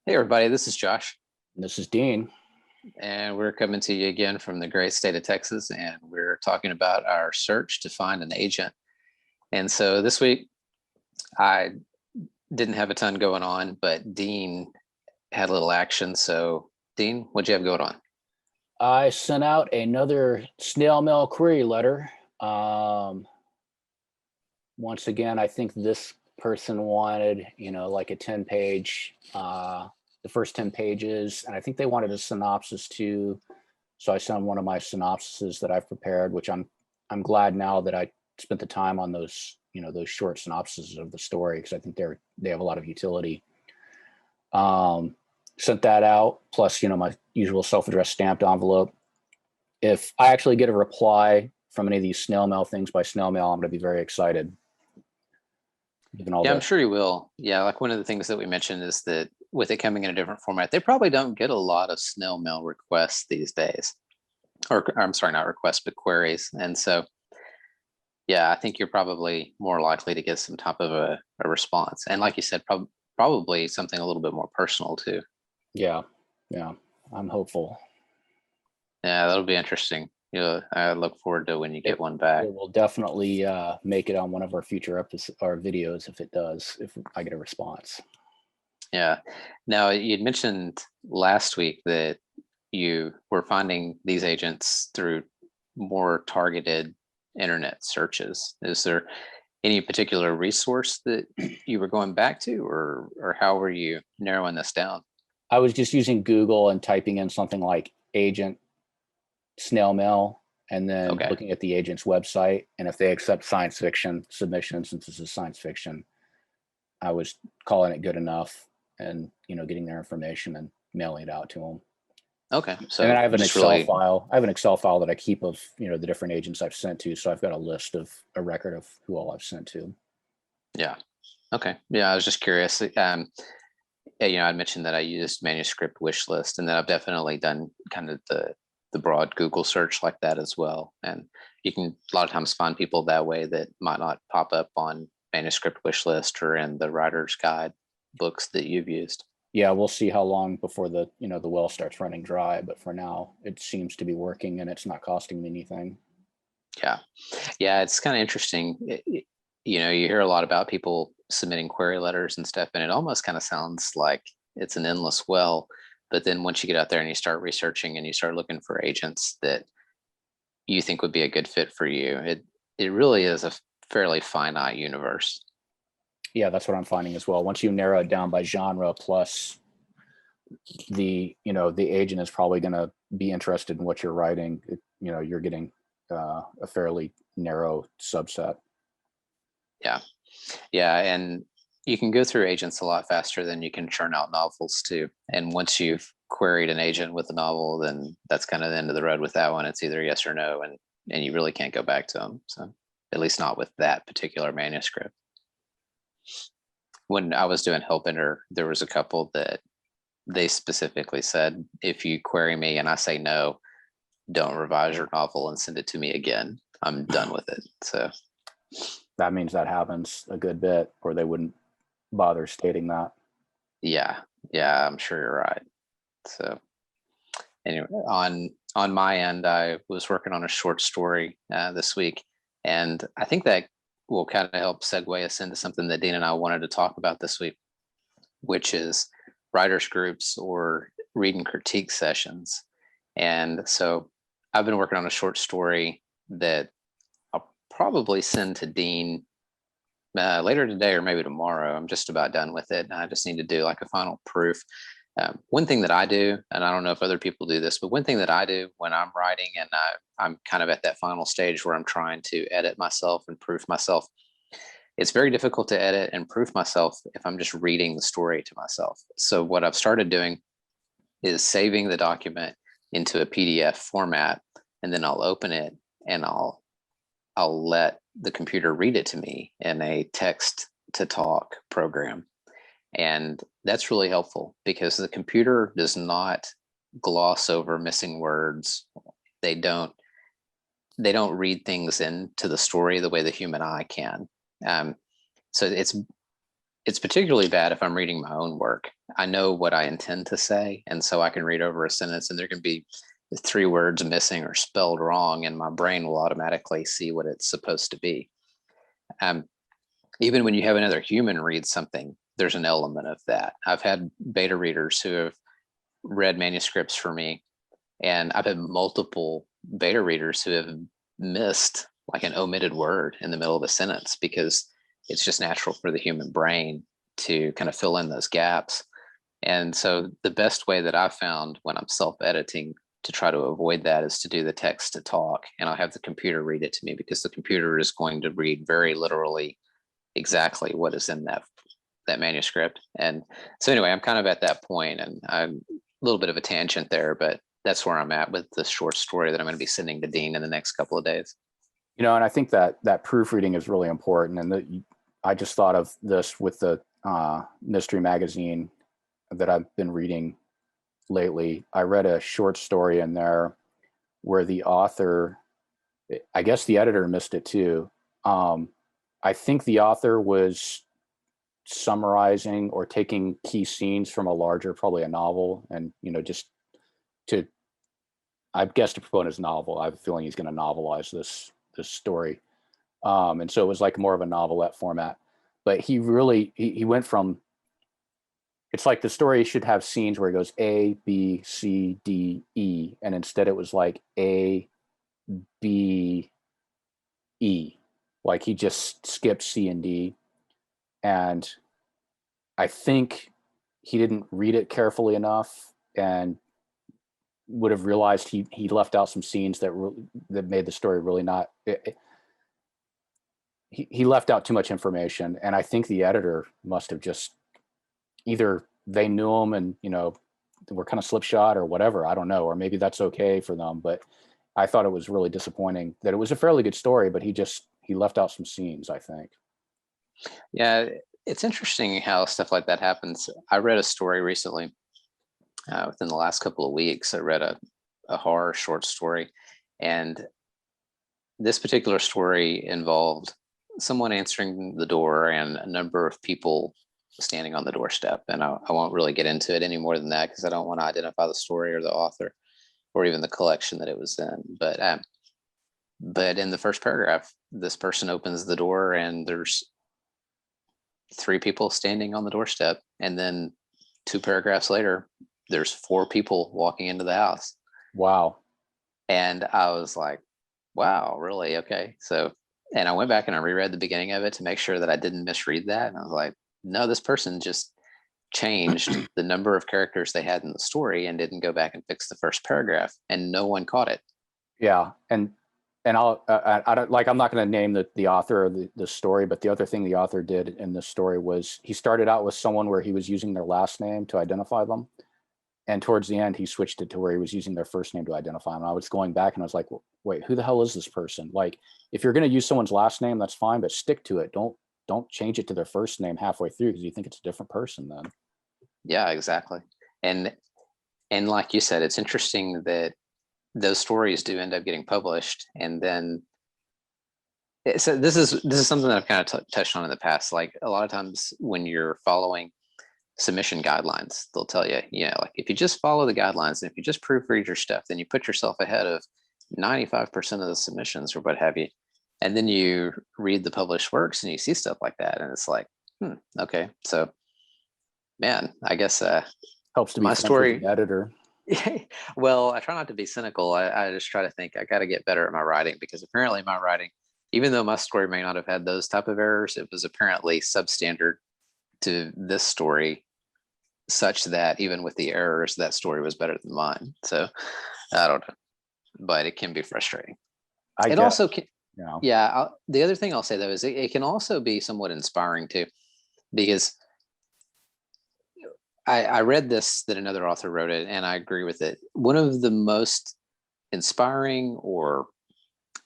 Hey everybody, this is Josh, This is Dean. and we're coming to you again from the great state of Texas, and we're talking about our search to find an agent. And so this week, I didn't have a ton going on, but Dean had a little action. So, Dean, what'd you have going on? I sent out another snail mail query letter. Once again, I think this person wanted, like a 10-page, the first 10 pages, and I think they wanted a synopsis too. So I sent one of my synopsises that I've prepared, which I'm glad now that I spent the time on those, those short synopses of the story, because I think they have a lot of utility. Sent that out, plus, my usual self-addressed stamped envelope. If I actually get a reply from any of these snail mail things by snail mail, I'm going to be very excited. Given all Yeah, I'm the, sure you will. Yeah, like one of the things that we mentioned is that with it coming in a different format, they probably don't get a lot of snail mail requests these days. Or I'm sorry, not requests, but queries. And so, yeah, I think you're probably more likely to get some type of a response. And like you said, probably something a little bit more personal too. yeah, I'm hopeful. Yeah, that'll be interesting. I look forward to when you get one back. It will definitely make it on one of our future episodes or videos if it does, if I get a response. Yeah. Now, you'd mentioned last week that you were finding these agents through more targeted internet searches. Is there any particular resource that you were going back to, or how were you narrowing this down? I was just using Google and typing in something like agent snail mail, and then Okay. looking at the agent's website. And if they accept science fiction submissions, since this is science fiction, I was calling it good enough, and getting their information and mailing it out to them. Okay. And then So I have an just Excel really, file. I have an Excel file that I keep of the different agents I've sent to. So I've got a record of who all I've sent to. yeah. Okay. Yeah, I was just curious. I mentioned that I used manuscript wish list, and then I've definitely done kind of the broad Google search like that as well. And you can a lot of times find people that way that might not pop up on manuscript wish list or in the writer's guide books that you've used. Yeah, we'll see how long before the well starts running dry. But for now, it seems to be working, and it's not costing me anything. Yeah. Yeah, it's kind of interesting. You hear a lot about people submitting query letters and stuff, and it almost kind of sounds like it's an endless well. But then once you get out there and you start researching and you start looking for agents that you think would be a good fit for you, it really is a fairly finite universe. Yeah, that's what I'm finding as well. Once you narrow it down by genre, plus the agent is probably going to be interested in what you're writing. You're getting a fairly narrow subset. Yeah. Yeah. And you can go through agents a lot faster than you can churn out novels too. And once you've queried an agent with a novel, then that's kind of the end of the road with that one. It's either yes or no, and you really can't go back to them. So at least not with that particular manuscript. When I was doing Hellbender, there was a couple that they specifically said, if you query me and I say no, don't revise your novel and send it to me again. I'm done with it. So That means that happens a good bit, or they wouldn't bother stating that. yeah, yeah, I'm sure you're right. So anyway, on my end, I was working on a short story this week, and I think that will kind of help segue us into something that Dean and I wanted to talk about this week, which is writers groups or read and critique sessions. And so I've been working on a short story that I'll probably send to Dean later today or maybe tomorrow. I'm just about done with it. I just need to do like a final proof. One thing that I do, and I don't know if other people do this, but one thing that I do when I'm writing and I'm kind of at that final stage where I'm trying to edit myself and proof myself, it's very difficult to edit and proof myself if I'm just reading the story to myself. So what I've started doing is saving the document into a PDF format, and then I'll open it and I'll let the computer read it to me in a text to talk program. And that's really helpful because the computer does not gloss over missing words. They don't read things into the story the way the human eye can. So it's particularly bad if I'm reading my own work. I know what I intend to say, and so I can read over a sentence and there can be 3 words missing or spelled wrong, and my brain will automatically see what it's supposed to be. Um, Even when you have another human read something, there's an element of that. I've had beta readers who have read manuscripts for me, and I've had multiple beta readers who have missed like an omitted word in the middle of a sentence because it's just natural for the human brain to kind of fill in those gaps. And so the best way that I've found when I'm self-editing to try to avoid that is to do the text to talk, and I'll have the computer read it to me because the computer is going to read very literally exactly what is in that manuscript. And so anyway, I'm kind of at that point, and I'm a little bit of a tangent there, but that's where I'm at with the short story that I'm going to be sending to Dean in the next couple of days. And I think that proofreading is really important. And I just thought of this with the mystery magazine that I've been reading lately. I read a short story in there where the author, I guess the editor missed it too. I think the author was summarizing or taking key scenes from a larger, probably a novel, and just to, I guess, to promote his novel. I have a feeling he's going to novelize this story, and so it was like more of a novelette format. But he really he went from, it's like the story should have scenes where it goes A, B, C, D, E, and instead it was like A, B, E. Like he just skipped C and D. And I think he didn't read it carefully enough and would have realized he left out some scenes that made the story really not. He left out too much information, and I think the editor must have just, either they knew him and were kind of slipshod or whatever. I don't know, or maybe that's okay for them. But I thought it was really disappointing that it was a fairly good story, but he left out some scenes, I think. Yeah, it's interesting how stuff like that happens. I read a story recently, within the last couple of weeks. I read a horror short story, and this particular story involved someone answering the door and a number of people standing on the doorstep. And I won't really get into it any more than that because I don't want to identify the story or the author or even the collection that it was in. But in the first paragraph, this person opens the door and there's 3 people standing on the doorstep. And then 2 paragraphs later, there's 4 people walking into the house. Wow. And I was like, wow, really? Okay. So, and I went back and I reread the beginning of it to make sure that I didn't misread that. And I was like, no, this person just changed the number of characters they had in the story and didn't go back and fix the first paragraph, and no one caught it. Yeah. And I don't, like, I'm not going to name the author of the story, but the other thing the author did in this story was he started out with someone where he was using their last name to identify them. And towards the end, he switched it to where he was using their first name to identify them. I was going back and I was like, wait, who the hell is this person? Like, if you're going to use someone's last name, that's fine, but stick to it. Don't change it to their first name halfway through because you think it's a different person then. Yeah, exactly. And like you said, it's interesting that those stories do end up getting published. And then, so this is something that I've kind of touched on in the past. Like a lot of times when you're following submission guidelines, they'll tell you, like if you just follow the guidelines and if you just proofread your stuff, then you put yourself ahead of 95% of the submissions or what have you. And then you read the published works and you see stuff like that. And it's like, okay. So, man, I guess helps to be my story editor. Well, I try not to be cynical. I just try to think I got to get better at my writing, because apparently my writing, even though my story may not have had those type of errors, it was apparently substandard to this story, such that even with the errors, that story was better than mine. So I don't know, but it can be frustrating. It also can, yeah. The other thing I'll say though is it can also be somewhat inspiring too, because I read this, that another author wrote it, and I agree with it. One of the most inspiring or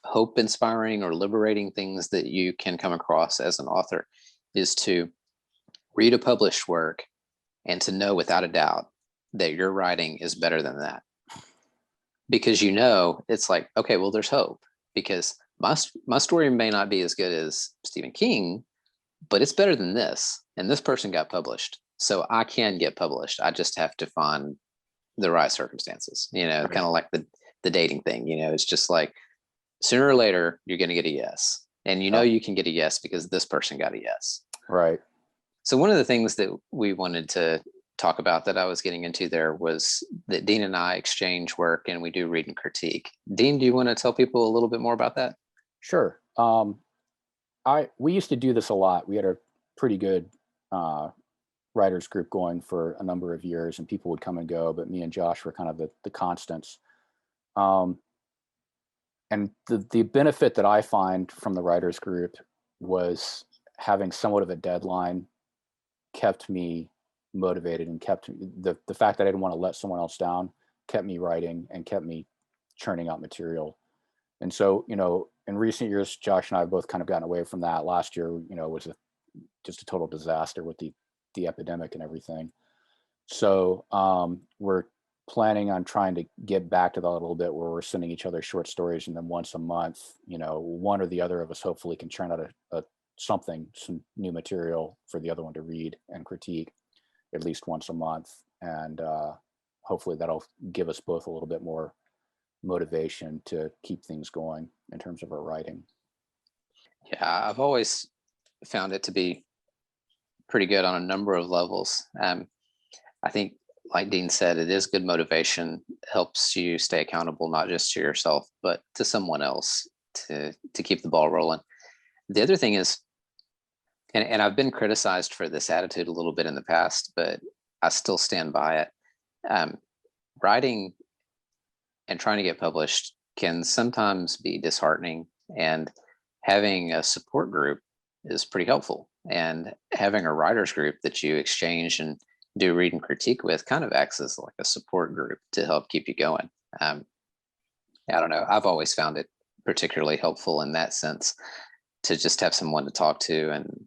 hope inspiring or liberating things that you can come across as an author is to read a published work and to know without a doubt that your writing is better than that. Because it's like, okay, well, there's hope, because my story may not be as good as Stephen King, but it's better than this. And this person got published. So I can get published. I just have to find the right circumstances, Right. kind of like the dating thing, it's just like sooner or later you're going to get a yes. And Yep. you can get a yes because this person got a yes. Right. So one of the things that we wanted to talk about that I was getting into there was that Dean and I exchange work and we do read and critique. Dean, do you want to tell people a little bit more about that? Sure. We used to do this a lot. We had a pretty good writers group going for a number of years, and people would come and go, but me and Josh were kind of the constants. Um, and the benefit that I find from the writers group was having somewhat of a deadline kept me motivated, and kept the fact that I didn't want to let someone else down kept me writing and kept me churning out material. And so, in recent years, Josh and I have both kind of gotten away from that. Last year, was just a total disaster with the epidemic and everything. So we're planning on trying to get back to that a little bit, where we're sending each other short stories, and then once a month, one or the other of us hopefully can churn out some new material for the other one to read and critique at least once a month. And hopefully that'll give us both a little bit more motivation to keep things going in terms of our writing. Yeah, I've always found it to be pretty good on a number of levels. I think, like Dean said, it is good motivation, helps you stay accountable, not just to yourself, but to someone else to keep the ball rolling. The other thing is, and I've been criticized for this attitude a little bit in the past, but I still stand by it. Um, Writing and trying to get published can sometimes be disheartening, and having a support group is pretty helpful. And having a writers group that you exchange and do read and critique with kind of acts as like a support group to help keep you going. Um, I don't know. I've always found it particularly helpful in that sense to just have someone to talk to and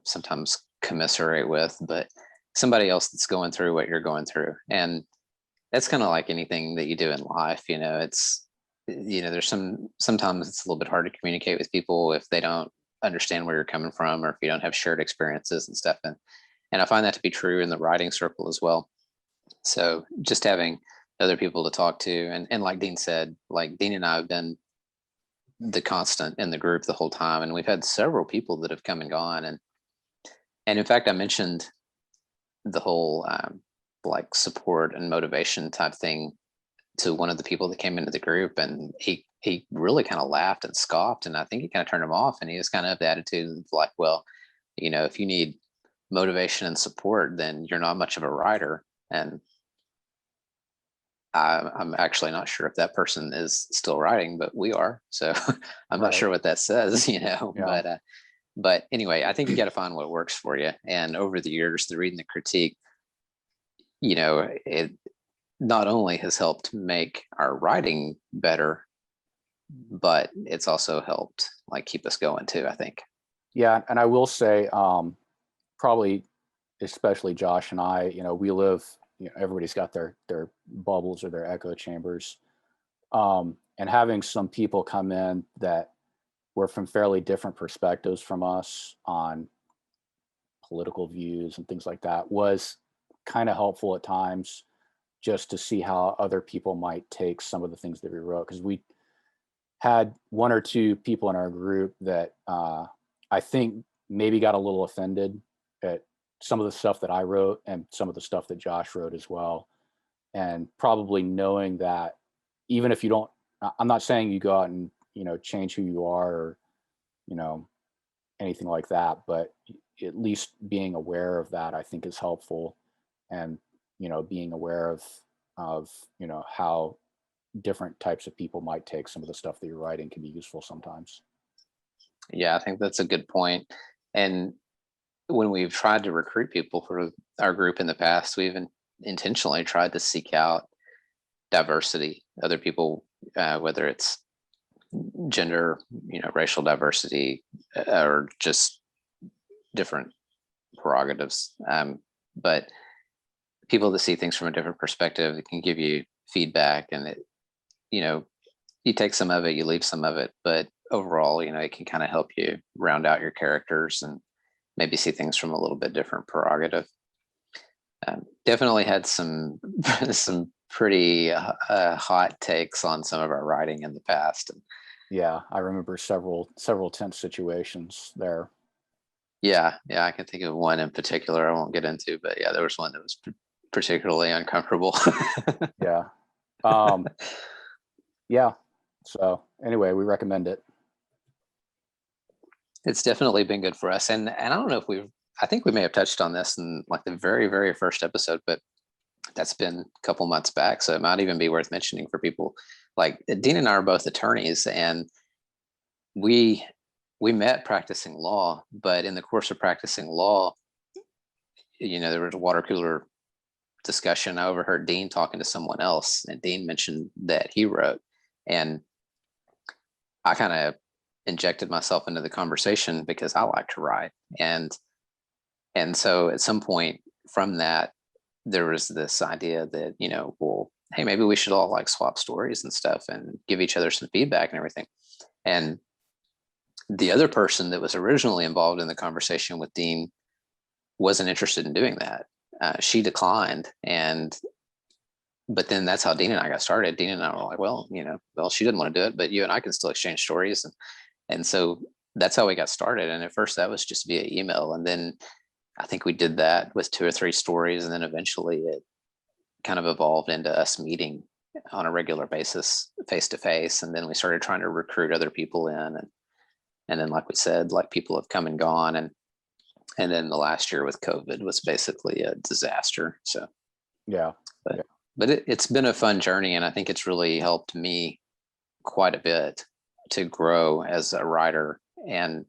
sometimes commiserate with, but somebody else that's going through what you're going through. And that's kind of like anything that you do in life. It's, there's sometimes it's a little bit hard to communicate with people if they don't understand where you're coming from, or if you don't have shared experiences and stuff. And I find that to be true in the writing circle as well. So just having other people to talk to, and like Dean said, like Dean and I have been the constant in the group the whole time, and we've had several people that have come and gone. And in fact, I mentioned the whole like support and motivation type thing to one of the people that came into the group, and he really kind of laughed and scoffed, and I think he kind of turned him off, and he was kind of the attitude of like, well, if you need motivation and support, then you're not much of a writer. And I'm actually not sure if that person is still writing, but we are. So I'm not Right. sure what that says, Yeah. but anyway, I think you got to find what works for you. And over the years, the reading the critique, it not only has helped make our writing better, but it's also helped like keep us going too, I think. Yeah. And I will say, probably, especially Josh and I, we live, everybody's got their bubbles or their echo chambers. And having some people come in that were from fairly different perspectives from us on political views and things like that was kind of helpful at times, just to see how other people might take some of the things that we wrote. Because we had one or two people in our group that I think maybe got a little offended at some of the stuff that I wrote and some of the stuff that Josh wrote as well. And probably knowing that, even if you don't, I'm not saying you go out and, change who you are, or, you know, anything like that, but at least being aware of that, I think, is helpful. And, being aware of, how different types of people might take some of the stuff that you're writing can be useful sometimes. Yeah, I think that's a good point. And when we've tried to recruit people for our group in the past, we've intentionally tried to seek out diversity, other people, whether it's gender, racial diversity, or just different prerogatives. But people that see things from a different perspective, it can give you feedback, and you know, you take some of it, you leave some of it, but overall, it can kind of help you round out your characters. maybe see things from a little bit different prerogative. Definitely had some some pretty hot takes on some of our writing in the past. Yeah, I remember several tense situations there. Yeah, I can think of one in particular I won't get into, but yeah, there was one that was particularly uncomfortable. Yeah. Yeah. So anyway, we recommend it. It's definitely been good for us. And I don't know if I think we may have touched on this in like the very, very first episode, but that's been a couple months back. So it might even be worth mentioning for people. Like Dean and I are both attorneys, and we met practicing law, but in the course of practicing law, there was a water cooler discussion. I overheard Dean talking to someone else, and Dean mentioned that he wrote, and I kind of injected myself into the conversation because I like to write, and so at some point from that, there was this idea that well, hey, maybe we should all like swap stories and stuff and give each other some feedback and everything. And the other person that was originally involved in the conversation with Dean wasn't interested in doing that. She declined, but then that's how Dean and I got started. Dean and I were like, well, she didn't want to do it, but you and I can still exchange stories. And so that's how we got started. And at first that was just via email. And then I think we did that with 2 or 3 stories. And then eventually it kind of evolved into us meeting on a regular basis, face to face. And then we started trying to recruit other people in. And then, like we said, like people have come and gone. And then the last year with COVID was basically a disaster. So, Yeah. but it's been a fun journey. And I think it's really helped me quite a bit to grow as a writer and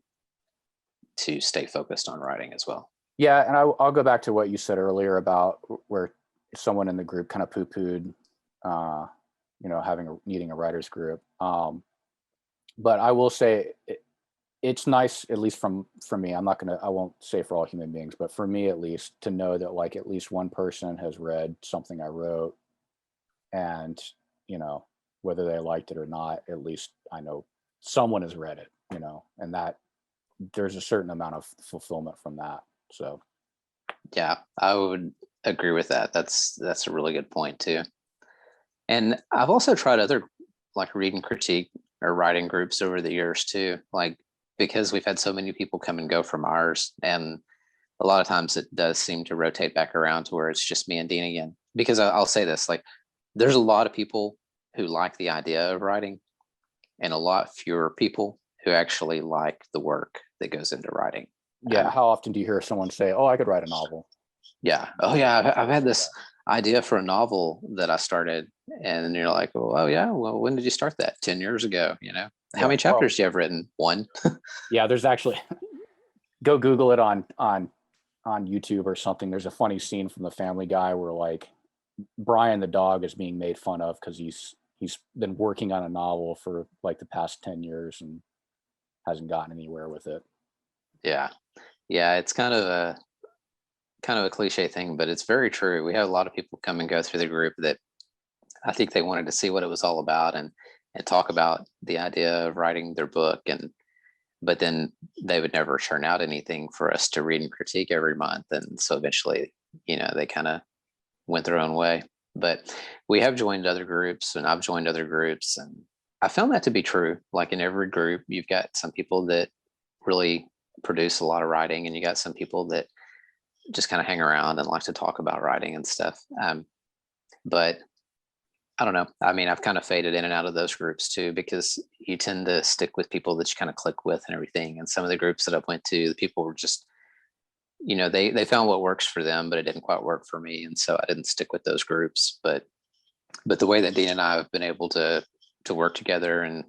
to stay focused on writing as well. Yeah. And I'll go back to what you said earlier about where someone in the group kind of poo-pooed, needing a writer's group. But I will say it's nice, at least for me. I won't say for all human beings, but for me at least, to know that like at least one person has read something I wrote, and whether they liked it or not, at least I know someone has read it, and that there's a certain amount of fulfillment from that. So yeah, I would agree with that. That's a really good point too. And I've also tried other like reading critique or writing groups over the years too, like because we've had so many people come and go from ours, and a lot of times it does seem to rotate back around to where it's just me and Dean again. Because I'll say this, like there's a lot of people who like the idea of writing, and a lot fewer people who actually like the work that goes into writing. yeah, how often do you hear someone say, "Oh, I could write a novel"? Yeah. Oh, yeah. I've had this idea for a novel that I started, and you're like, oh, yeah. Well, when did you start that? 10 years ago. How many chapters do you have written? One. Yeah, there's actually go Google it on YouTube or something. There's a funny scene from the Family Guy where like Brian the dog is being made fun of because he's been working on a novel for like the past 10 years and hasn't gotten anywhere with it. Yeah. Yeah. It's kind of a cliche thing, but it's very true. We have a lot of people come and go through the group that I think they wanted to see what it was all about and talk about the idea of writing their book, but then they would never churn out anything for us to read and critique every month. And so eventually, they kind of went their own way. But we have joined other groups, and I've joined other groups, and I found that to be true. Like in every group, you've got some people that really produce a lot of writing, and you got some people that just kind of hang around and like to talk about writing and stuff. But I don't know. I mean, I've kind of faded in and out of those groups too, because you tend to stick with people that you kind of click with and everything. And some of the groups that I went to, the people were just, they found what works for them, but it didn't quite work for me. And so I didn't stick with those groups. But the way that Dean and I have been able to work together and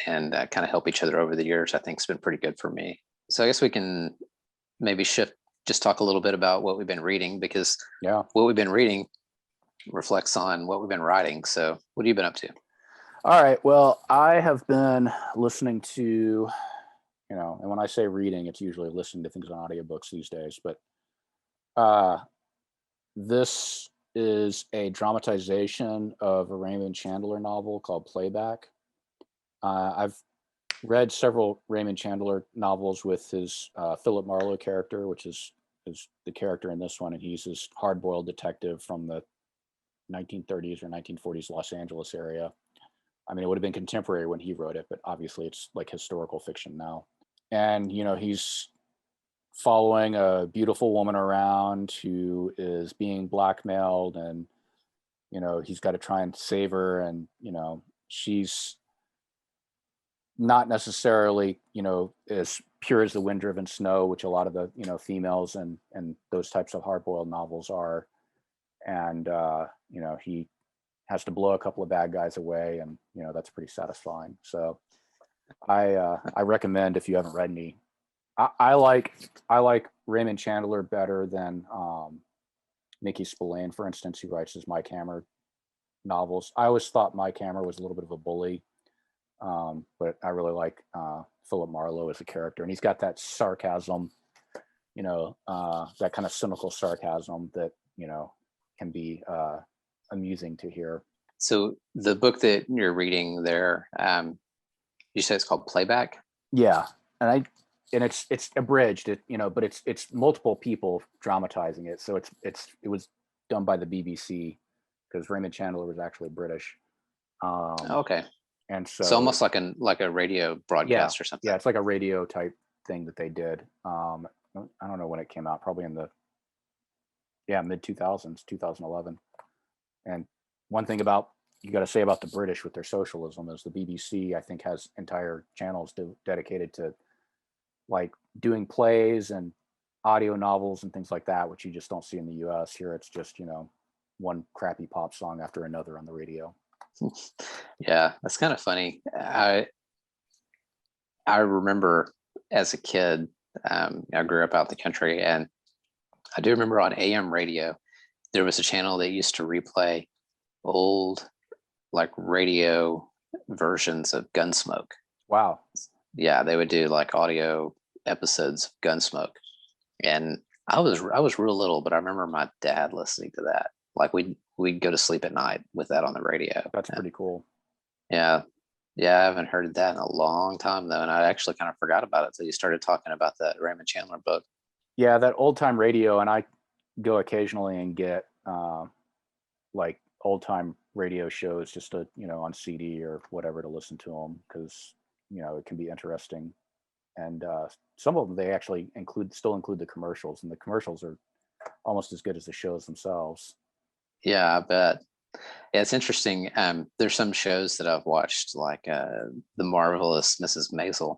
kind of help each other over the years, I think has been pretty good for me. So I guess we can maybe just talk a little bit about what we've been reading, because what we've been reading reflects on what we've been writing. So what have you been up to? All right. Well, I have been listening to, and when I say reading, it's usually listening to things on audiobooks these days, but this is a dramatization of a Raymond Chandler novel called Playback. I've read several Raymond Chandler novels with his Philip Marlowe character, which is the character in this one, and he's this hard-boiled detective from the 1930s or 1940s Los Angeles area. I mean, it would have been contemporary when he wrote it, but obviously it's like historical fiction now. And he's following a beautiful woman around who is being blackmailed, and he's got to try and save her, and she's not necessarily as pure as the wind-driven snow, which a lot of the females and those types of hard-boiled novels are. And he has to blow a couple of bad guys away, and that's pretty satisfying. So I recommend, if you haven't read any. I like Raymond Chandler better than Mickey Spillane, for instance, who writes his Mike Hammer novels. I always thought Mike Hammer was a little bit of a bully, but I really like Philip Marlowe as a character, and he's got that sarcasm, that kind of cynical sarcasm that can be amusing to hear. So the book that you're reading there, you said it's called Playback? Yeah, and it's abridged, but it's multiple people dramatizing it. So it was done by the BBC, because Raymond Chandler was actually British. Okay. And so it's almost like a radio broadcast or something. Yeah, it's like a radio type thing that they did. I don't know when it came out, probably in the mid 2000s, 2011. And one thing you got to say about the British with their socialism is the BBC, I think, has entire channels dedicated to like doing plays and audio novels and things like that, which you just don't see in the US. Here it's just, one crappy pop song after another on the radio. Yeah, that's kind of funny. I remember as a kid, I grew up out the country, and I do remember on AM radio, there was a channel that used to replay old like radio versions of Gunsmoke. Wow. Yeah, they would do like audio episodes of Gunsmoke. And I was real little, but I remember my dad listening to that. Like we'd go to sleep at night with that on the radio. That's pretty cool. Yeah. Yeah, I haven't heard that in a long time though, and I actually kind of forgot about it until you started talking about that Raymond Chandler book. Yeah, that old time radio, and I go occasionally and get like old time radio shows just to on CD or whatever to listen to them, because it can be interesting. And some of them they actually still include the commercials, and the commercials are almost as good as the shows themselves. Yeah, I bet. Yeah, it's interesting. There's some shows that I've watched, like The Marvelous Mrs. Maisel,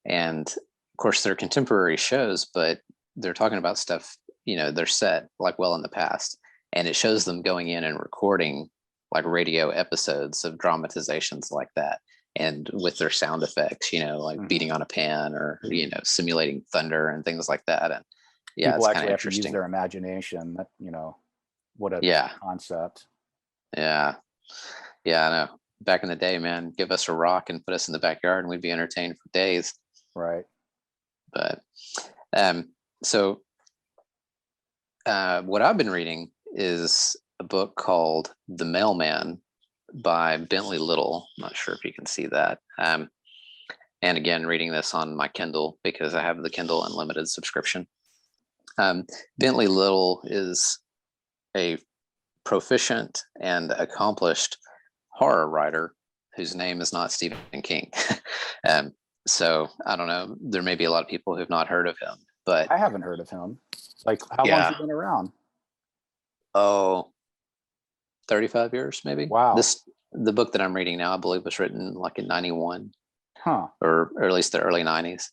and of course they're contemporary shows, but they're talking about stuff, they're set like well in the past, and it shows them going in and recording like radio episodes of dramatizations like that, and with their sound effects, like beating on a pen or simulating thunder and things like that. And yeah, people it's actually kind of have to use interesting. their imagination. That what a concept. Yeah, I know. Back in the day, man, give us a rock and put us in the backyard, and we'd be entertained for days. Right. But so what I've been reading is a book called The Mailman by Bentley Little. I'm not sure if you can see that. And again, reading this on my Kindle because I have the Kindle Unlimited subscription. Bentley Little is a proficient and accomplished horror writer whose name is not Stephen King. So I don't know. There may be a lot of people who've not heard of him, but I haven't heard of him. Like, how long has he been around? Oh, 35 years maybe. Wow. The book that I'm reading now, I believe, was written like in 91. Huh. Or at least the early 90s.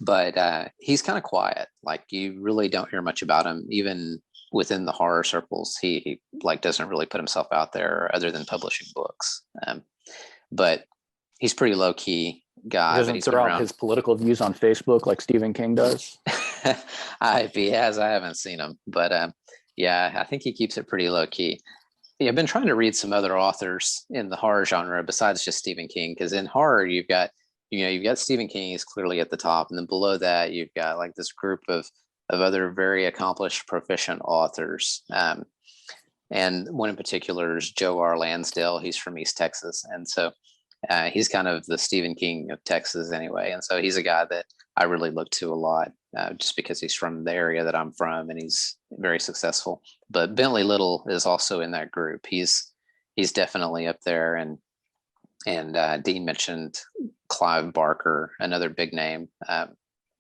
But he's kind of quiet. Like you really don't hear much about him, even within the horror circles. He like doesn't really put himself out there other than publishing books. But he's pretty low key guy. He doesn't throw out his political views on Facebook like Stephen King does. If he has, I haven't seen him, but yeah, I think he keeps it pretty low key. Yeah, I've been trying to read some other authors in the horror genre besides just Stephen King, because in horror you've got Stephen King is clearly at the top, and then below that you've got like this group of other very accomplished, proficient authors. And one in particular is Joe R. Lansdale. He's from East Texas, and so He's kind of the Stephen King of Texas anyway. And so he's a guy that I really look to a lot, just because he's from the area that I'm from and he's very successful. But Bentley Little is also in that group. He's definitely up there. And Dean mentioned Clive Barker, another big name. Of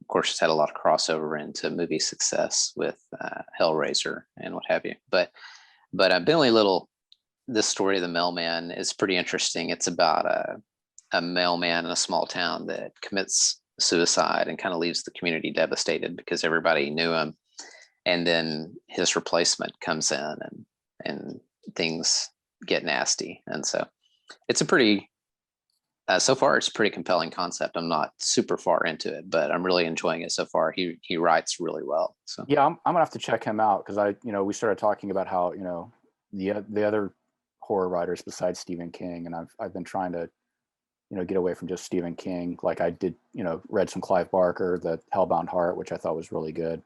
course, has had a lot of crossover into movie success with Hellraiser and what have you. But Bentley Little, this story of the mailman is pretty interesting. It's about a mailman in a small town that commits suicide and kind of leaves the community devastated because everybody knew him. And then his replacement comes in and things get nasty. And so it's a pretty, so far it's a pretty compelling concept. I'm not super far into it, but I'm really enjoying it so far. He writes really well. So Yeah, I'm gonna have to check him out because we started talking about how the other horror writers besides Stephen King, and I've been trying to get away from just Stephen King. Like I did, read some Clive Barker, the Hellbound Heart, which I thought was really good.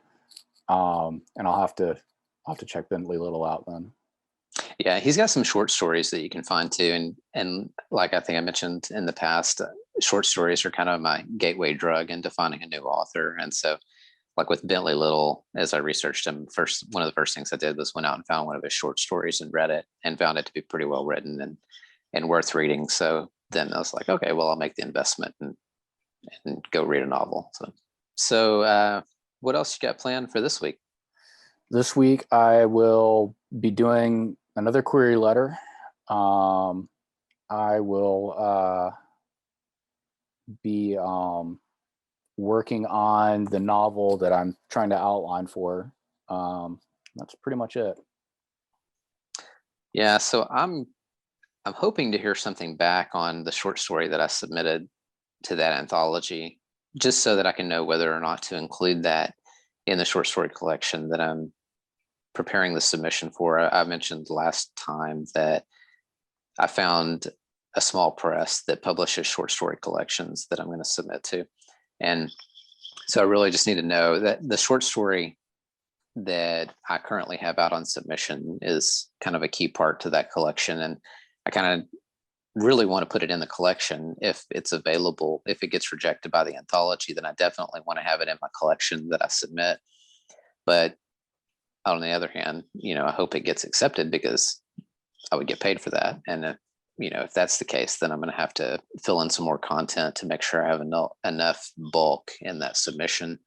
And I'll have to check Bentley Little out then. yeah, he's got some short stories that you can find too, and like I think I mentioned in the past, short stories are kind of my gateway drug into finding a new author. And so, like with Bentley Little, as I researched him, one of the first things I did was went out and found one of his short stories and read it, and found it to be pretty well written and worth reading. So then I was like, okay, well, I'll make the investment and go read a novel. So what else you got planned for this week? This week I will be doing another query letter. I will be working on the novel that I'm trying to outline for. That's pretty much it. Yeah, so I'm hoping to hear something back on the short story that I submitted to that anthology, just so that I can know whether or not to include that in the short story collection that I'm preparing the submission for. I mentioned last time that I found a small press that publishes short story collections that I'm going to submit to. And so I really just need to know that the short story that I currently have out on submission is kind of a key part to that collection. And I kind of really want to put it in the collection if it's available. If it gets rejected by the anthology, then I definitely want to have it in my collection that I submit. But on the other hand, I hope it gets accepted because I would get paid for that. And if that's the case, then I'm going to have to fill in some more content to make sure I have enough bulk in that submission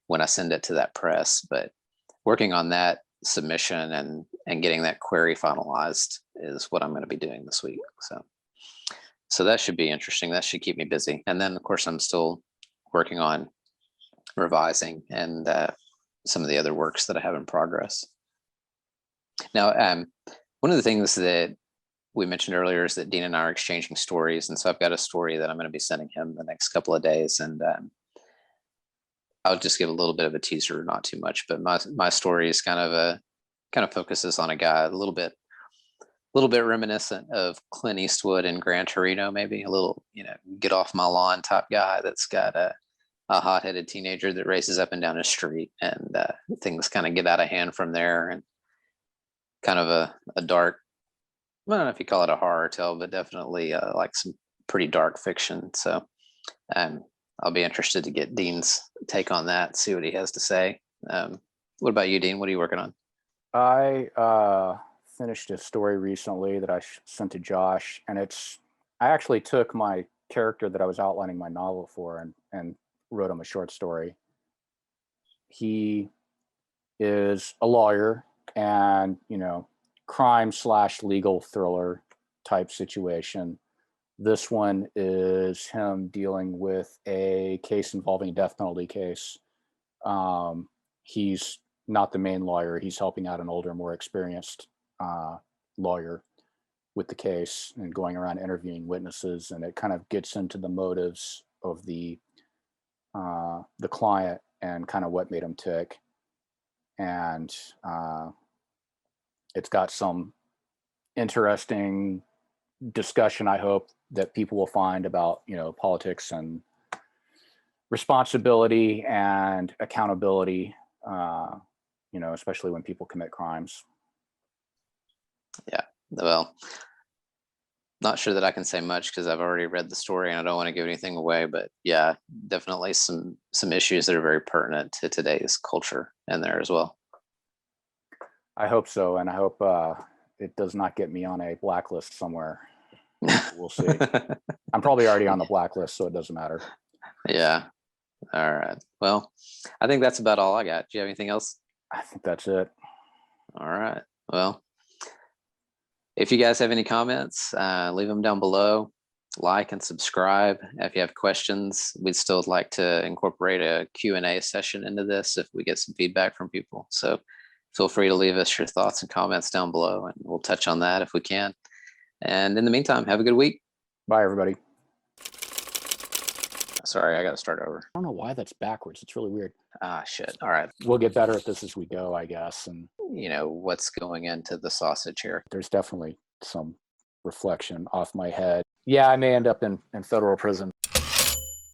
when I send it to that press. But working on that submission and getting that query finalized is what I'm going to be doing this week. So that should be interesting. That should keep me busy. And then, of course, I'm still working on revising and some of the other works that I have in progress. Now, one of the things that we mentioned earlier is that Dean and I are exchanging stories. And so I've got a story that I'm going to be sending him the next couple of days. And I'll just give a little bit of a teaser, not too much, but my story is kind of focuses on a guy a little bit reminiscent of Clint Eastwood and Gran Torino, maybe a little, get off my lawn type guy that's got a hot-headed teenager that races up and down a street, and things kind of get out of hand from there, and kind of a dark, I don't know if you call it a horror tale, but definitely like some pretty dark fiction. So I'll be interested to get Dean's take on that, see what he has to say. What about you, Dean? What are you working on? I finished a story recently that I sent to Josh, and I actually took my character that I was outlining my novel for and wrote him a short story. He is a lawyer, and crime/legal thriller type situation. This one is him dealing with a case involving a death penalty case. He's not the main lawyer. He's helping out an older, more experienced lawyer with the case and going around interviewing witnesses. And it kind of gets into the motives of the client and kind of what made him tick. And it's got some interesting discussion, I hope, that people will find about politics and responsibility and accountability, especially when people commit crimes. Yeah, well, Not sure that I can say much because I've already read the story and I don't want to give anything away. But yeah, definitely some issues that are very pertinent to today's culture in there as well. I hope so, and I hope it does not get me on a blacklist somewhere. We'll see. I'm probably already on the blacklist, so it doesn't matter. Yeah. All right. Well, I think that's about all I got. Do you have anything else? I think that's it. All right. Well, if you guys have any comments, leave them down below. Like and subscribe. If you have questions, we'd still like to incorporate a Q&A session into this if we get some feedback from people. So feel free to leave us your thoughts and comments down below, and we'll touch on that if we can. And in the meantime, have a good week. Bye, everybody. Sorry, I got to start over. I don't know why that's backwards. It's really weird. Ah, shit. All right. We'll get better at this as we go, I guess. And You know, what's going into the sausage here? there's definitely some reflection off my head. Yeah, I may end up in federal prison.